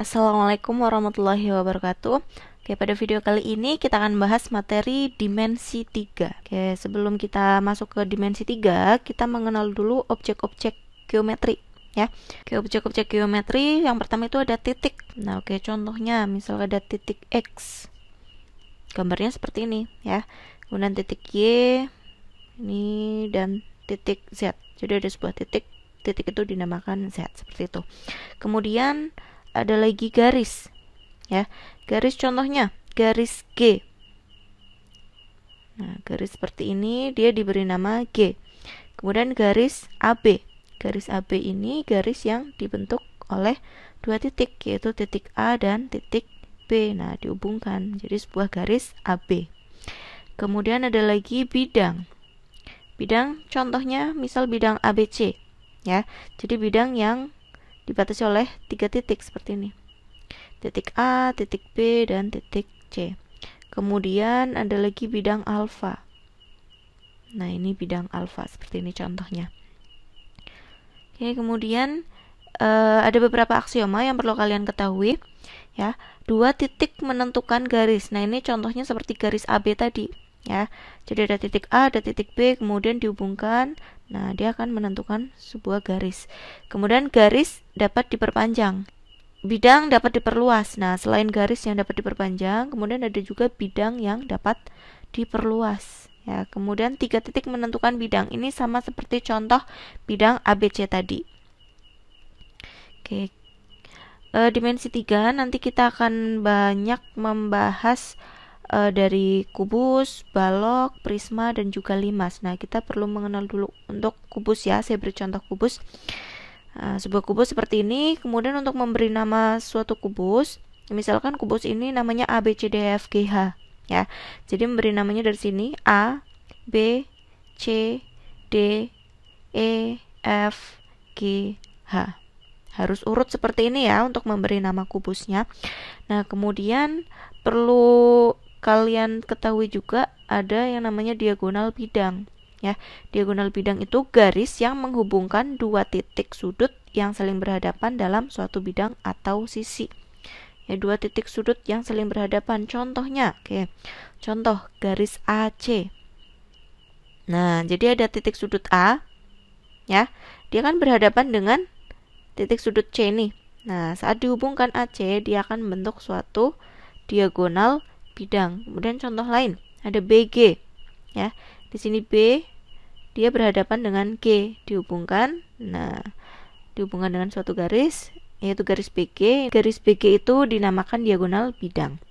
Assalamualaikum warahmatullahi wabarakatuh. Oke, pada video kali ini kita akan bahas materi dimensi 3. Oke, sebelum kita masuk ke dimensi 3, kita mengenal dulu objek-objek geometri ya. Oke, objek-objek geometri yang pertama itu ada titik. Nah, oke, contohnya misal ada titik X. Gambarnya seperti ini ya. Kemudian titik Y ini dan titik Z. Jadi ada sebuah titik itu dinamakan Z seperti itu. Kemudian ada lagi garis ya, garis contohnya garis G. Nah, garis seperti ini dia diberi nama G. Kemudian garis AB ini garis yang dibentuk oleh dua titik, yaitu titik A dan titik B. Nah, dihubungkan jadi sebuah garis AB. Kemudian ada lagi bidang contohnya misal bidang ABC ya, jadi bidang yang dibatasi oleh tiga titik seperti ini, titik A, titik B, dan titik C. Kemudian ada lagi bidang alfa. Nah, ini bidang alfa seperti ini contohnya. Oke, kemudian ada beberapa aksioma yang perlu kalian ketahui ya. Dua titik menentukan garis. Nah, ini contohnya seperti garis AB tadi ya. Jadi ada titik A, ada titik B, kemudian dihubungkan. Nah, dia akan menentukan sebuah garis. Kemudian garis dapat diperpanjang, bidang dapat diperluas. Nah, selain garis yang dapat diperpanjang, kemudian ada juga bidang yang dapat diperluas ya. Kemudian tiga titik menentukan bidang. Ini sama seperti contoh bidang ABC tadi. Oke, dimensi 3 nanti kita akan banyak membahas dari kubus, balok, prisma, dan juga limas. Nah, kita perlu mengenal dulu untuk kubus ya. Saya beri contoh kubus. Sebuah kubus seperti ini. Kemudian untuk memberi nama suatu kubus, misalkan kubus ini namanya A, B, C, D, E, F, G, H ya. Jadi memberi namanya dari sini A, B, C, D, E, F, G, H. Harus urut seperti ini ya untuk memberi nama kubusnya. Nah, kemudian perlu kalian ketahui juga ada yang namanya diagonal bidang ya. Diagonal bidang itu garis yang menghubungkan dua titik sudut yang saling berhadapan dalam suatu bidang atau sisi. Ya, dua titik sudut yang saling berhadapan. Contohnya, oke. Contoh garis AC. Nah, jadi ada titik sudut A ya. Dia kan berhadapan dengan titik sudut C ini. Nah, saat dihubungkan AC, dia akan membentuk suatu diagonal bidang. Kemudian contoh lain, ada BG ya. Di sini B dia berhadapan dengan G, dihubungkan. Nah, dihubungkan dengan suatu garis yaitu garis BG. Garis BG itu dinamakan diagonal bidang.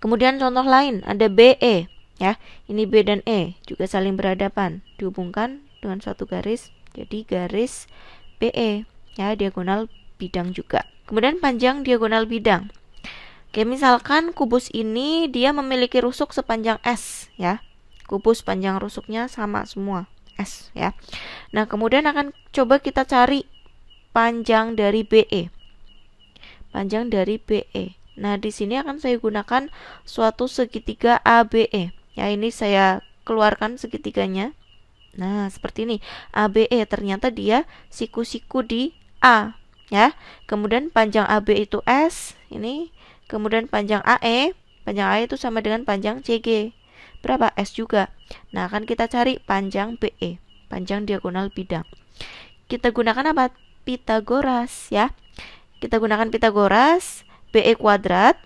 Kemudian contoh lain ada BE ya. Ini B dan E juga saling berhadapan, dihubungkan dengan suatu garis jadi garis BE ya, diagonal bidang juga. Kemudian panjang diagonal bidang. Oke, misalkan kubus ini dia memiliki rusuk sepanjang S ya. Kubus panjang rusuknya sama semua, S ya. Nah, kemudian akan coba kita cari panjang dari BE. Panjang dari BE. Nah, di sini akan saya gunakan suatu segitiga ABE. Ya, ini saya keluarkan segitiganya. Nah, seperti ini. ABE ternyata dia siku-siku di A ya. Kemudian panjang AB itu S ini. Kemudian panjang AE itu sama dengan panjang CG. Berapa? S juga. Nah, akan kita cari panjang BE, panjang diagonal bidang. Kita gunakan apa? Pitagoras ya. Kita gunakan Pitagoras. BE kuadrat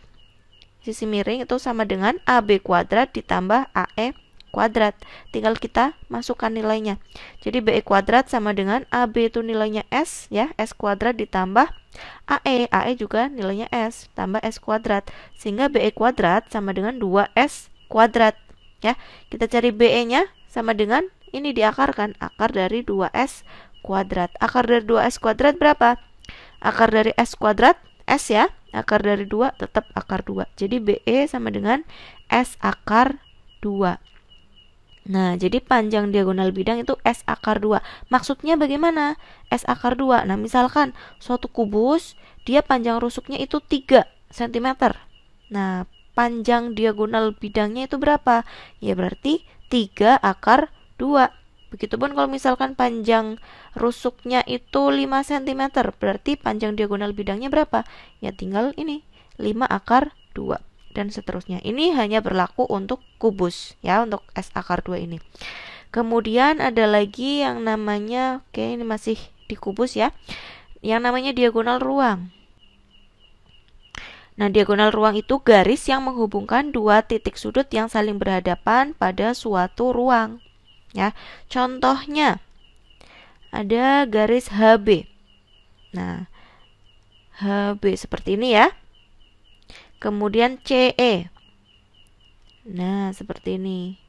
sisi miring itu sama dengan AB kuadrat ditambah AE kuadrat. Tinggal kita masukkan nilainya. Jadi BE kuadrat sama dengan AB itu nilainya S ya, S kuadrat ditambah AE juga nilainya S tambah S kuadrat, sehingga BE kuadrat sama dengan 2S kuadrat ya. Kita cari BE nya sama dengan ini diakarkan, akar dari 2S kuadrat. Akar dari 2S kuadrat berapa? Akar dari S kuadrat S ya, akar dari 2 tetap akar 2. Jadi BE sama dengan S akar 2. Nah, jadi panjang diagonal bidang itu S akar 2. Maksudnya bagaimana? S akar 2. Nah, misalkan suatu kubus, dia panjang rusuknya itu 3 cm. Nah, panjang diagonal bidangnya itu berapa? Ya berarti 3 akar 2. Begitupun kalau misalkan panjang rusuknya itu 5 cm, berarti panjang diagonal bidangnya berapa? Ya tinggal ini, 5 akar 2 dan seterusnya. Ini hanya berlaku untuk kubus ya, untuk S akar 2 ini. Kemudian ada lagi yang namanya, oke ini masih di kubus ya, yang namanya diagonal ruang. Nah, diagonal ruang itu garis yang menghubungkan dua titik sudut yang saling berhadapan pada suatu ruang. Ya, contohnya ada garis HB. Nah, HB seperti ini ya. Kemudian CE. Nah, seperti ini.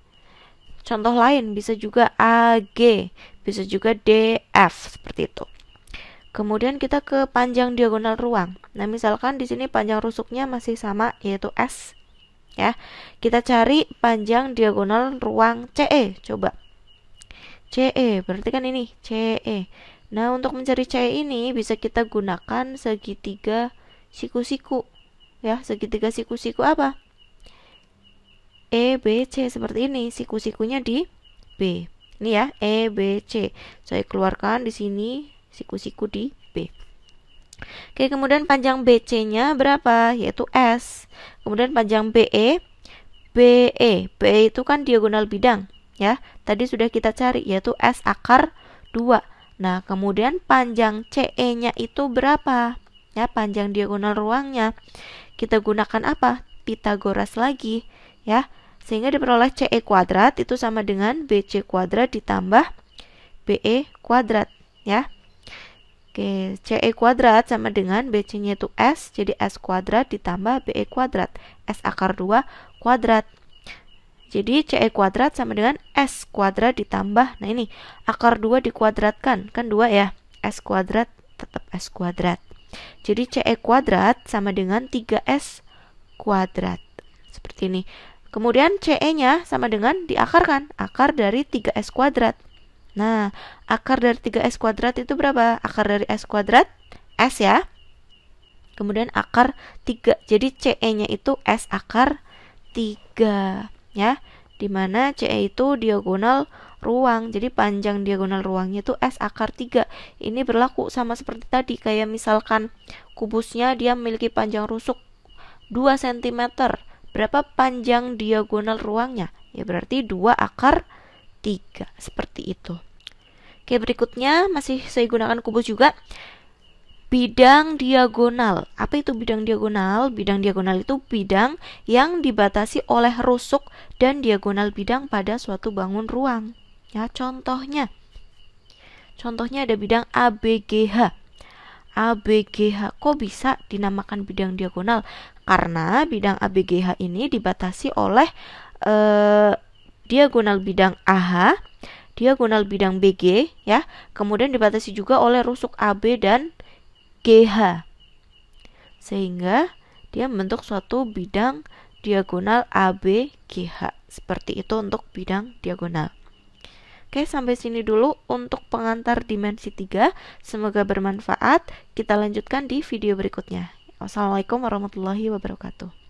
Contoh lain bisa juga AG, bisa juga DF seperti itu. Kemudian kita ke panjang diagonal ruang. Nah, misalkan di sini panjang rusuknya masih sama, yaitu S. Ya, kita cari panjang diagonal ruang CE. Coba. CE, berarti kan ini CE. Nah, untuk mencari CE ini bisa kita gunakan segitiga siku-siku. Ya, segitiga siku-siku apa? EBC seperti ini, siku-sikunya di B. Ini ya, EBC. Saya keluarkan di sini siku-siku di B. Oke, kemudian panjang BC-nya berapa? Yaitu S. Kemudian panjang BE, BE itu kan diagonal bidang. Ya, tadi sudah kita cari yaitu S akar 2. Nah, kemudian panjang CE-nya itu berapa? Ya, panjang diagonal ruangnya. Kita gunakan apa? Pitagoras lagi, ya. Sehingga diperoleh CE kuadrat itu sama dengan BC kuadrat ditambah BE kuadrat, ya. Oke, CE kuadrat sama dengan BC-nya itu S, jadi S kuadrat ditambah BE kuadrat. S akar 2 kuadrat. Jadi CE kuadrat sama dengan S kuadrat ditambah, nah ini, akar 2 dikuadratkan, kan 2 ya, S kuadrat tetap S kuadrat. Jadi CE kuadrat sama dengan 3S kuadrat. Seperti ini. Kemudian CE-nya sama dengan diakarkan, akar dari 3S kuadrat. Nah, akar dari 3S kuadrat itu berapa? Akar dari S kuadrat, S ya. Kemudian akar 3, jadi CE-nya itu S akar 3. Ya, dimana CE itu diagonal ruang, jadi panjang diagonal ruangnya itu S akar 3. Ini berlaku sama seperti tadi, kayak misalkan kubusnya dia memiliki panjang rusuk 2 cm. Berapa panjang diagonal ruangnya? Ya berarti 2 akar 3, seperti itu. Oke, berikutnya masih saya gunakan kubus juga. Bidang diagonal. Apa itu bidang diagonal? Bidang diagonal itu bidang yang dibatasi oleh rusuk dan diagonal bidang pada suatu bangun ruang. Ya, contohnya ada bidang ABGH. ABGH kok bisa dinamakan bidang diagonal? Karena bidang ABGH ini dibatasi oleh diagonal bidang AH, diagonal bidang BG, ya. Kemudian dibatasi juga oleh rusuk AB dan GH, sehingga dia membentuk suatu bidang diagonal ABGH. Seperti itu untuk bidang diagonal. Oke, sampai sini dulu untuk pengantar dimensi 3. Semoga bermanfaat. Kita lanjutkan di video berikutnya. Wassalamualaikum warahmatullahi wabarakatuh.